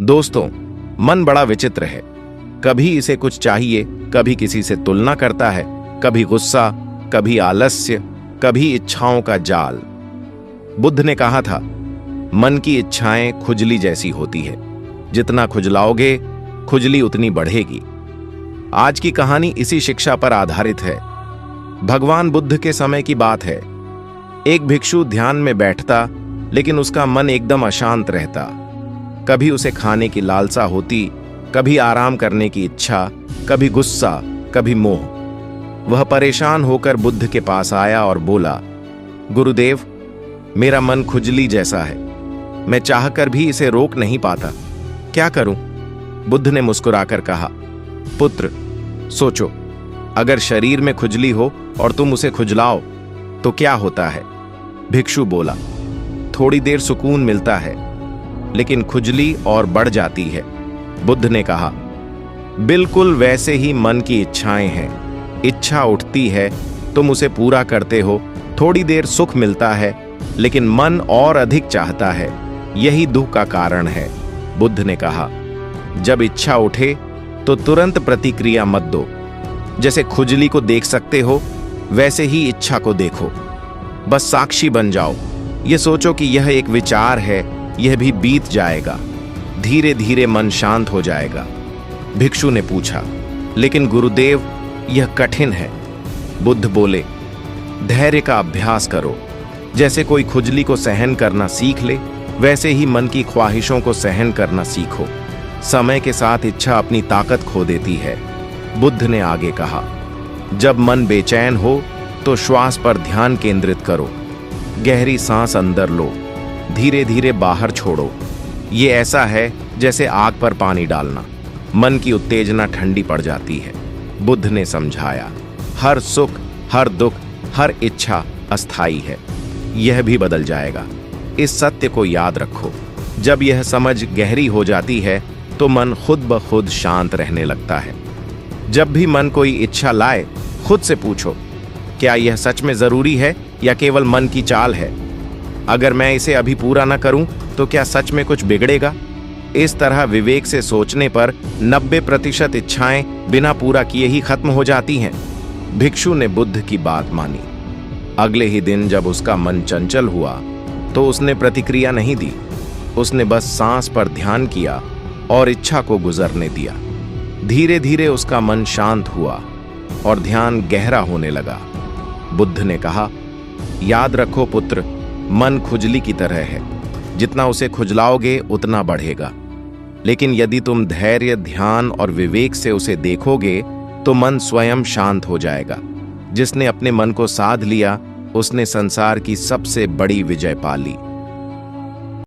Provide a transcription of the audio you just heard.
दोस्तों, मन बड़ा विचित्र है। कभी इसे कुछ चाहिए, कभी किसी से तुलना करता है, कभी गुस्सा, कभी आलस्य, कभी इच्छाओं का जाल। बुद्ध ने कहा था, मन की इच्छाएं खुजली जैसी होती है। जितना खुजलाओगे, खुजली उतनी बढ़ेगी। आज की कहानी इसी शिक्षा पर आधारित है। भगवान बुद्ध के समय की बात है। एक भिक्षु ध्यान में बैठता, लेकिन उसका मन एकदम अशांत रहता। कभी उसे खाने की लालसा होती, कभी आराम करने की इच्छा, कभी गुस्सा, कभी मोह। वह परेशान होकर बुद्ध के पास आया और बोला, गुरुदेव, मेरा मन खुजली जैसा है। मैं चाहकर भी इसे रोक नहीं पाता। क्या करूं? बुद्ध ने मुस्कुराकर कहा, पुत्र, सोचो, अगर शरीर में खुजली हो और तुम उसे खुजलाओ तो क्या होता है? भिक्षु बोला, थोड़ी देर सुकून मिलता है, लेकिन खुजली और बढ़ जाती है। बुद्ध ने कहा, बिल्कुल वैसे ही मन की इच्छाएं हैं। इच्छा उठती है, तुम उसे पूरा करते हो, थोड़ी देर सुख मिलता है, लेकिन मन और अधिक चाहता है। यही दुख का कारण है। बुद्ध ने कहा, जब इच्छा उठे तो तुरंत प्रतिक्रिया मत दो। जैसे खुजली को देख सकते हो, वैसे ही इच्छा को देखो। बस साक्षी बन जाओ। ये सोचो कि यह एक विचार है, यह भी बीत जाएगा। धीरे धीरे मन शांत हो जाएगा। भिक्षु ने पूछा, लेकिन गुरुदेव, यह कठिन है। बुद्ध बोले, धैर्य का अभ्यास करो। जैसे कोई खुजली को सहन करना सीख ले, वैसे ही मन की ख्वाहिशों को सहन करना सीखो। समय के साथ इच्छा अपनी ताकत खो देती है। बुद्ध ने आगे कहा, जब मन बेचैन हो तो श्वास पर ध्यान केंद्रित करो। गहरी सांस अंदर लो, धीरे धीरे बाहर छोड़ो। ये ऐसा है जैसे आग पर पानी डालना। मन की उत्तेजना ठंडी पड़ जाती है। बुद्ध ने समझाया, हर सुख, हर दुख, हर इच्छा अस्थाई है। यह भी बदल जाएगा। इस सत्य को याद रखो। जब यह समझ गहरी हो जाती है तो मन खुद ब खुद शांत रहने लगता है। जब भी मन कोई इच्छा लाए, खुद से पूछो, क्या यह सच में जरूरी है या केवल मन की चाल है? अगर मैं इसे अभी पूरा न करूं तो क्या सच में कुछ बिगड़ेगा? इस तरह विवेक से सोचने पर 90% इच्छाएं बिना पूरा किए ही खत्म हो जाती हैं। भिक्षु ने बुद्ध की बात मानी। अगले ही दिन जब उसका मन चंचल हुआ तो उसने प्रतिक्रिया नहीं दी। उसने बस सांस पर ध्यान किया और इच्छा को गुजरने दिया। धीरे धीरे उसका मन शांत हुआ और ध्यान गहरा होने लगा। बुद्ध ने कहा, याद रखो पुत्र, मन खुजली की तरह है। जितना उसे खुजलाओगे उतना बढ़ेगा। लेकिन यदि तुम धैर्य, ध्यान और विवेक से उसे देखोगे तो मन स्वयं शांत हो जाएगा। जिसने अपने मन को साध लिया, उसने संसार की सबसे बड़ी विजय पा ली।